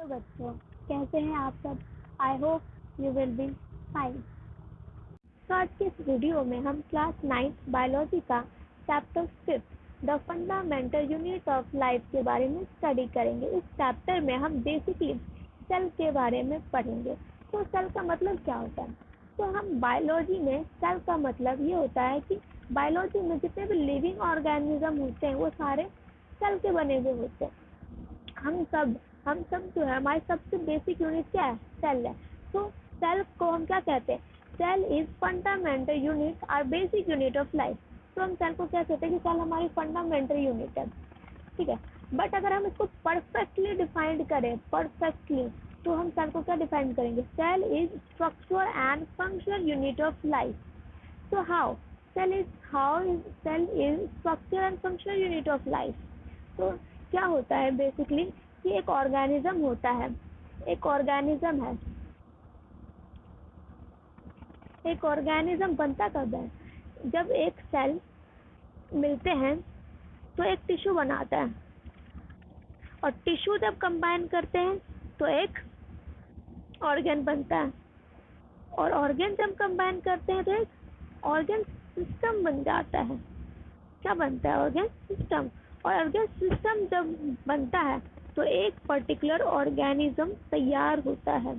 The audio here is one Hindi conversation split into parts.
तो बच्चों, कैसे हैं आप सब? I hope you will be fine. तो आज के इस वीडियो में हम क्लास 9 बायोलॉजी का chapter 5 the fundamental unit of life के बारे में स्टडी करेंगे। इस चैप्टर में हम बेसिकली सेल के बारे में पढ़ेंगे। तो सेल का मतलब क्या होता है? तो हम बायोलॉजी में सेल का मतलब ये होता है कि बायोलॉजी में जितने भी लिविंग ऑर्गेनिज्म होते हैं वो सारे सेल के बने हुए होते हैं। हम सब जो है, हमारी सबसे बेसिक यूनिट क्या है? सेल है। तो सेल को हम क्या कहते हैं? सेल इज फंडामेंटल यूनिट और बेसिक यूनिट ऑफ लाइफ। तो हम सेल को क्या कहते हैं कि सेल हमारी फंडामेंटल यूनिट है, ठीक है। बट अगर हम इसको परफेक्टली डिफाइंड करें, तो हम सेल को क्या डिफाइन करेंगे? Cell is structure and functional unit of life. तो how cell is structure and functional unit of life. तो क्या होता है बेसिकली कि एक ऑर्गेनिज्म होता है, एक ऑर्गेनिज्म बनता कब है? जब एक सेल मिलते हैं तो एक टिश्यू बनाता है, और टिश्यू जब कंबाइन करते हैं तो एक ऑर्गन बनता है, और ऑर्गन जब कंबाइन करते हैं तो एक ऑर्गन सिस्टम बन जाता है। क्या बनता है? Organ system. और ऑर्गन सिस्टम जब बनता है तो एक पर्टिकुलर ऑर्गेनिज्म तैयार होता है।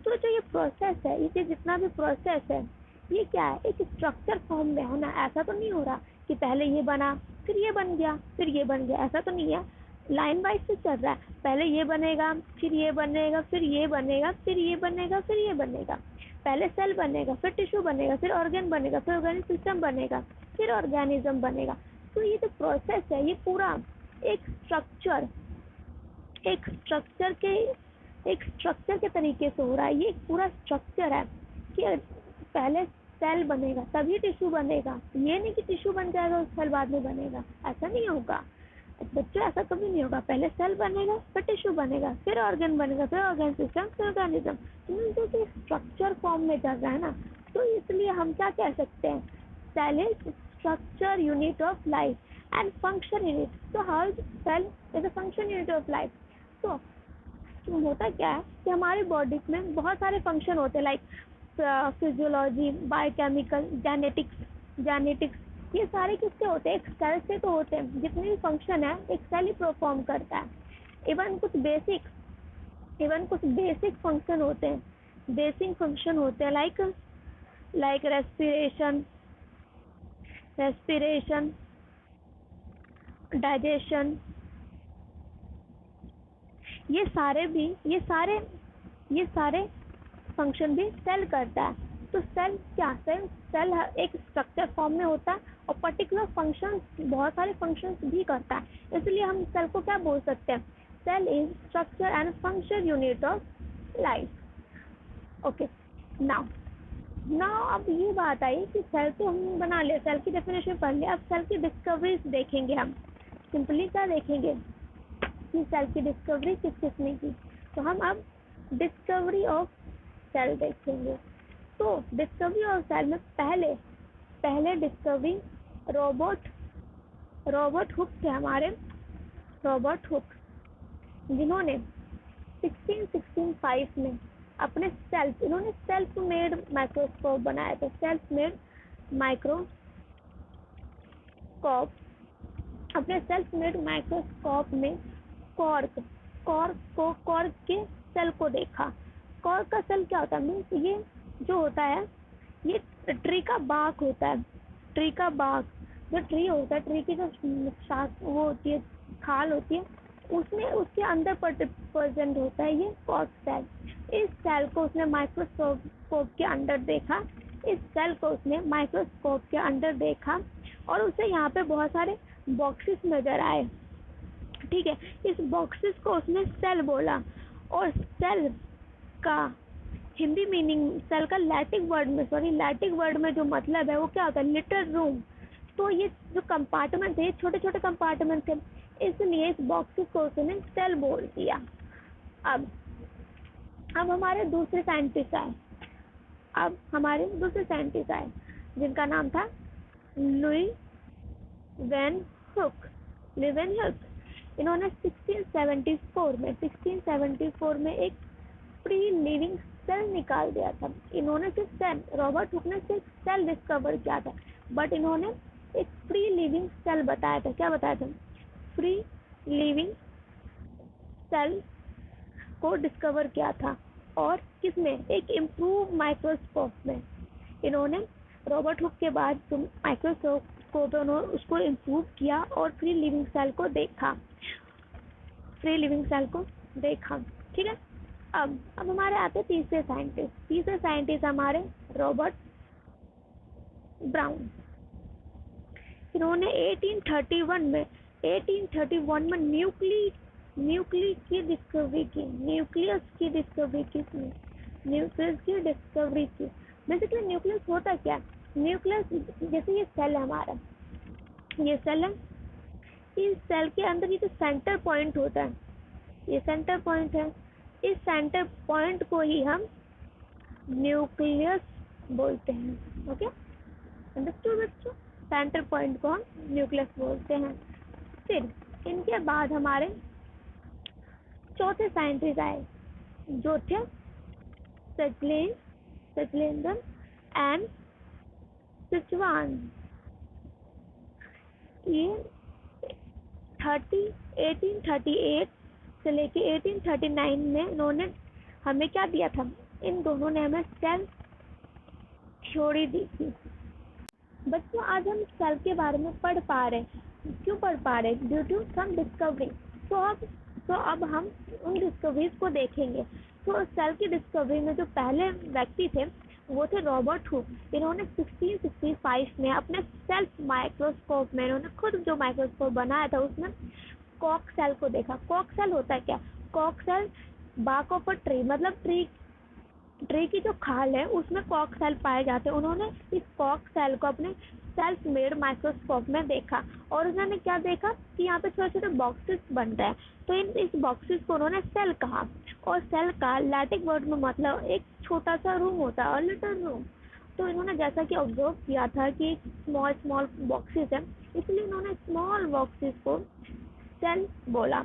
तो जो ये प्रोसेस है, ये जितना भी प्रोसेस है, ये क्या है? एक स्ट्रक्चर फॉर्म में है ना। ऐसा तो नहीं हो रहा कि पहले ये बना फिर ये बन गया फिर ये बन गया, ऐसा तो नहीं है। लाइन वाइज से चल रहा है। पहले ये बनेगा फिर ये बनेगा फिर ये बनेगा फिर ये बनेगा फिर ये बनेगा। पहले सेल बनेगा, फिर टिश्यू बनेगा, फिर ऑर्गन बनेगा, फिर ऑर्गेनिक सिस्टम बनेगा, फिर ऑर्गेनिज्म बनेगा। तो ये जो प्रोसेस है ये पूरा एक स्ट्रक्चर के तरीके से हो रहा है। ये एक पूरा स्ट्रक्चर है कि पहले सेल बनेगा तभी टिश्यू बनेगा। ये नहीं कि टिश्यू बन जाएगा उस सेल बाद में बनेगा, ऐसा नहीं होगा बच्चों, ऐसा कभी नहीं होगा। पहले सेल बनेगा, फिर टिश्यू बनेगा, फिर ऑर्गन बनेगा, फिर ऑर्गन सिस्टम, फिर ऑर्गेनिज्म। तो स्ट्रक्चर फॉर्म में चल रहा है ना, तो इसलिए हम क्या कह सकते हैं? Cell is structure unit of life and function unit. तो how cell is a function unit of life. तो होता क्या है कि हमारी बॉडी में बहुत सारे फंक्शन होते हैं, लाइक फिजियोलॉजी, बायोकेमिकल, जेनेटिक्स। ये सारे किससे होते हैं? एक सेल से तो होते हैं। जितने भी फंक्शन है एक सेल ही परफॉर्म करता है। इवन कुछ बेसिक फंक्शन होते हैं, लाइक रेस्पिरेशन, डाइजेशन। ये सारे फंक्शन भी सेल करता है। तो सेल एक स्ट्रक्चर फॉर्म में होता है और पर्टिकुलर फंक्शन, बहुत सारे फंक्शंस भी करता है। इसलिए हम सेल को क्या बोल सकते हैं? Cell is structure and function unit of life. Okay, now अब ये बात आई कि सेल तो हम बना लिया, सेल की डेफिनेशन पढ़ लिया। अब सेल की डिस्कवरीज देखेंगे। हम सिंपली क्या देखेंगे कि सेल की डिस्कवरी किसने की। तो हम अब डिस्कवरी ऑफ सेल देखेंगे। तो डिस्कवरी ऑफ सेल में पहले डिस्कवरी रॉबर्ट हुक थे, हमारे रॉबर्ट हुक, जिन्होंने 1665 में इन्होंने सेल्फ मेड माइक्रोस्कोप बनाया था। अपने सेल्फ मेड माइक्रोस्कोप में कॉर्क के सेल को देखा। कॉर्क का सेल क्या होता है? मीन्स ये जो होता है, ये ट्री का बाग होता है। ट्री का बाग, जो ट्री होता है, ट्री की जो वो होती है, खाल होती है, उसमें उसके अंदर प्रेजेंट होता है ये कॉर्क सेल। इस सेल को उसने माइक्रोस्कोप के अंदर देखा, और उसे यहाँ पे बहुत सारे बॉक्सेस नजर आए, ठीक है। इस बॉक्सेस को उसने सेल बोला। और सेल का हिंदी मीनिंग, सेल का लैटिन वर्ड में जो मतलब है वो क्या होता है? Little room. तो ये जो कंपार्टमेंट है, छोटे छोटे कंपार्टमेंट थे, इसलिए इस बॉक्सेस को उसने सेल बोल दिया। अब हमारे दूसरे साइंटिस्ट आए, जिनका नाम था लुई वेन हुक। इन्होंने 1674 में एक फ्री लिविंग सेल निकाल दिया था। इन्होंने सिर्फ सेल, रॉबर्ट हुक ने सिर्फ सेल डिस्कवर किया था, बट इन्होंने एक फ्री लिविंग सेल बताया था। क्या बताया था? फ्री लिविंग सेल को डिस्कवर किया था। और किसमें? एक इम्प्रूव माइक्रोस्कोप में। इन्होंने रॉबर्ट हुक के बाद जो माइक्रोस्कोप है उन्होंने उसको इम्प्रूव किया और फ्री लिविंग सेल को देखा। ठीक है। अब हमारे आते तीसरे साइंटिस्ट हमारे रॉबर्ट ब्राउन। इन्होंने 1831 में न्यूक्लियस की डिस्कवरी की। बेसिकली न्यूक्लियस होता क्या? न्यूक्लियस जैसे ये सेल है हमारा, ये सेल है, इस सेल के अंदर ये जो सेंटर पॉइंट होता है, ये सेंटर पॉइंट है, इस सेंटर पॉइंट को ही हम न्यूक्लियस बोलते हैं। ओके, अंडरस्टूड बच्चों? सेंटर पॉइंट को हम न्यूक्लियस बोलते हैं। फिर इनके बाद हमारे चौथे साइंटिस्ट आए जो थे सचलेंदन एंड सिचुआन। ये 1838 से लेके 1839 में इन्होंने हमें क्या दिया था? इन दोनों ने हमें सेल थ्योरी दी थी। बच्चों आज हम सेल के बारे में पढ़ पा रहे हैं। क्यों पढ़ पा रहे? Due to some discovery. तो अब हम उन डिस्कवरीज को देखेंगे। तो सेल की डिस्कवरी में जो पहले व्यक्ति थे वो थे रॉबर्ट हुक। इन्होंने 1665 में अपने सेल्फ माइक्रोस्कोप में, इन्होंने खुद जो माइक्रोस्कोप बनाया था उसमें कॉक सेल को देखा। कॉक सेल होता है क्या? Cock cell bark of a tree, मतलब ट्री की जो खाल है उसमें कॉक सेल पाए जाते हैं। उन्होंने इस कॉक सेल को अपने सेल्फ मेड माइक्रोस्कोप में देखा और उन्होंने क्या देखा कि यहाँ पे छोटे छोटे बॉक्सेस बन रहे हैं। तो इस बॉक्सेस को उन्होंने सेल कहा। और सेल का लैटिन वर्ड में मतलब एक छोटा सा रूम होता है, और लिटिल रूम। तो इन्होंने जैसा कि ऑब्जर्व किया था कि स्मॉल बॉक्सेस है, इसलिए इन्होंने स्मॉल बॉक्सेस को सेल बोला।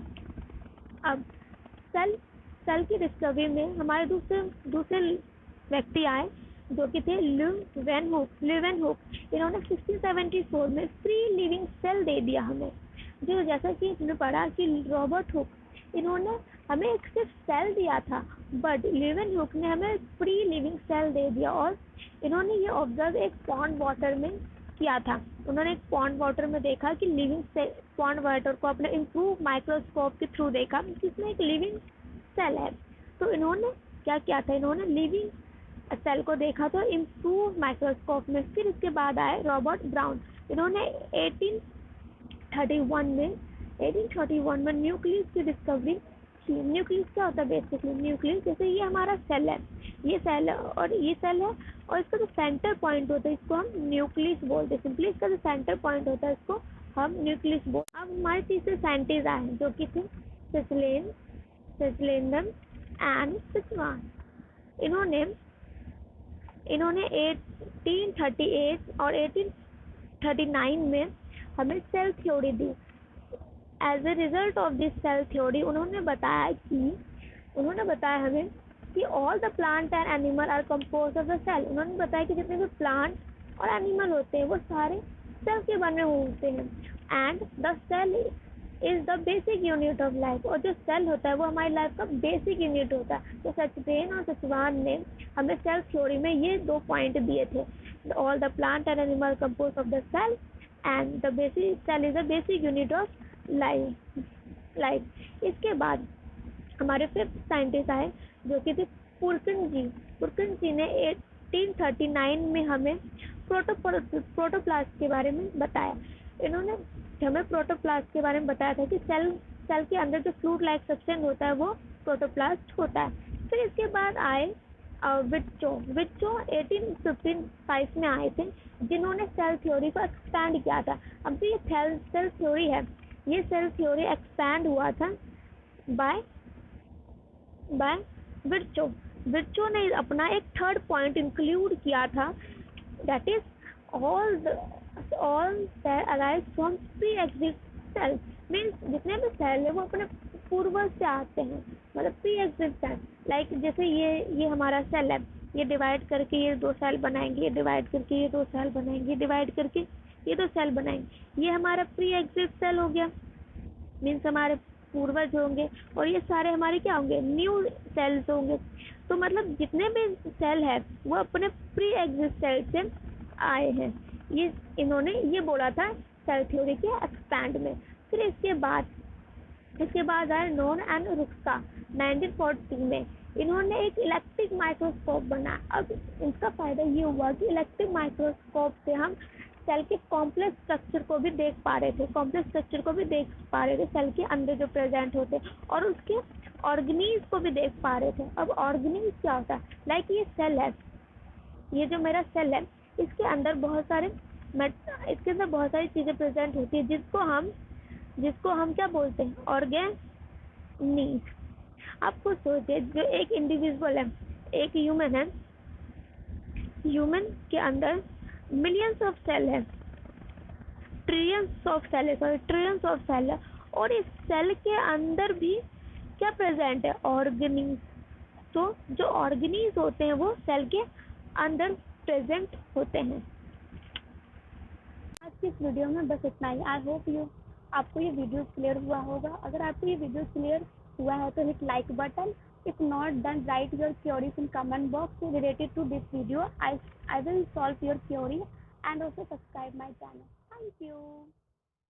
अब सेल की डिस्कवरी में हमारे दूसरे व्यक्ति आए जो कि थे ल्यूवेन हुक। इन्होंने 1674 में फ्री लिविंग सेल दे दिया हमें। जो जैसा कि हमने पढ़ा कि रॉबर्ट हुक, इन्होंने हमें एक सिर्फ सेल दिया था, बट ल्यूवेन हुक ने हमें फ्री लिविंग सेल दे दिया। और इन्होंने ये ऑब्जर्व एक पॉन्ड वाटर में किया था। उन्होंने एक पॉन्ड वाटर में देखा कि पॉन्ड वाटर को अपने इम्प्रूव माइक्रोस्कोप के थ्रू देखा जिसमें एक लिविंग सेल है। तो इन्होंने क्या किया था? इन्होंने लिविंग सेल को देखा तो इम्प्रूव माइक्रोस्कोप में। फिर इसके बाद आए रॉबर्ट ब्राउन। इन्होंने 1831 में न्यूक्लियस की डिस्कवरी की। न्यूक्लियस क्या होता है? बेसिकली न्यूक्लियस जैसे ये हमारा सेल है, ये सेल है और इसका जो सेंटर पॉइंट होता है इसको हम न्यूक्लियस बोलते हैं। सिंपली इसका जो सेंटर पॉइंट होता है इसको हम न्यूक्लियस बोलते हैं। अब हमारे तीसरे साइंटिस्ट आए जो कि थे सचलेंदन एंड सिचुआन। इन्होंने 1838 और 1839 में हमें सेल थ्योरी दी। As a result of this cell theory उन्होंने बताया हमें कि all the plant and animal are composed of the cell. उन्होंने बताया कि जितने भी प्लांट और एनिमल होते हैं वो सारे सेल के बने हुए होते हैं। And the cell is the basic unit of life. और जो सेल होता है वो हमारी लाइफ का बेसिक यूनिट होता है। तो सचदेन और सचवान ने हमें सेल थ्योरी में ये 2 पॉइंट दिए थे। All the plant and animal compose of the cell and the basic cell is the basic unit of life. इसके बाद हमारे फिफ्थ साइंटिस्ट आए जो कि थे पुरकिन जी ने 1839 में हमें प्रोटोप्लास्ट के बारे में बताया। इन्होंने हमें प्रोटोप्लास्ट के बारे में बताया था कि सेल के अंदर जो फ्लूइड लाइक सब्सटेंस होता है वो प्रोटोप्लास्ट होता है। फिर इसके बाद आए विट्चो 1855 में आए थे जिन्होंने सेल थ्योरी को एक्सपैंड किया था। अब जो ये सेल थ्योरी है, ये सेल थ्योरी एक्सपैंड हुआ था बाय विट्चो ने अपना एक थर्ड पॉइंट इंक्लूड किया था, that is all that arise from pre-exist cells। Means जितने भी सेल है वो अपने पूर्वज से आते हैं, मतलब प्री एग्जिस्टेंट। लाइक जैसे ये हमारा सेल है, ये डिवाइड करके ये 2 सेल बनाएंगे, ये डिवाइड करके ये 2 सेल बनाएंगे, डिवाइड करके ये 2 सेल बनाएंगे। ये हमारा प्री एग्जिस्ट सेल हो गया, मीन्स हमारे पूर्वज होंगे, और ये सारे हमारे क्या होंगे, न्यू सेल्स होंगे। तो मतलब जितने भी सेल है वो अपने प्री एग्जिस्ट सेल से आए हैं। ये इन्होंने ये बोला था सेल थ्योरी के एक्सपैंड में। फिर इसके बाद आया नॉन एंड रुक्सा 1940 में। इन्होंने एक इलेक्ट्रिक माइक्रोस्कोप बनाया। अब इसका फायदा ये हुआ कि इलेक्ट्रिक माइक्रोस्कोप से हम सेल के कॉम्प्लेक्स स्ट्रक्चर को भी देख पा रहे थे, सेल के अंदर जो प्रेजेंट होते, और उसके ऑर्गेनीज को भी देख पा रहे थे। अब ऑर्गेनीज क्या होता है, लाइक ये सेल है, ये जो मेरा सेल है, इसके अंदर बहुत सारी चीजें प्रेजेंट होती है, जिसको हम क्या बोलते हैं, ऑर्गेनीज। आप खुद सोचिए, जो एक इंडिविजुअल है, एक ह्यूमन के अंदर मिलियंस ऑफ सेल है, ट्रिलियंस ऑफ सेल है, और इस सेल के अंदर भी क्या प्रेजेंट है, ऑर्गेनीज। तो जो ऑर्गेनीज होते हैं वो सेल के अंदर प्रेजेंट होते हैं। आज की इस वीडियो में बस इतना ही। आई होप आपको ये वीडियो क्लियर हुआ होगा। अगर आपको ये वीडियो क्लियर हुआ है तो hit like button. If not, then write your queries in comment box related to this video. I will solve your query, and also subscribe my channel. Thank you.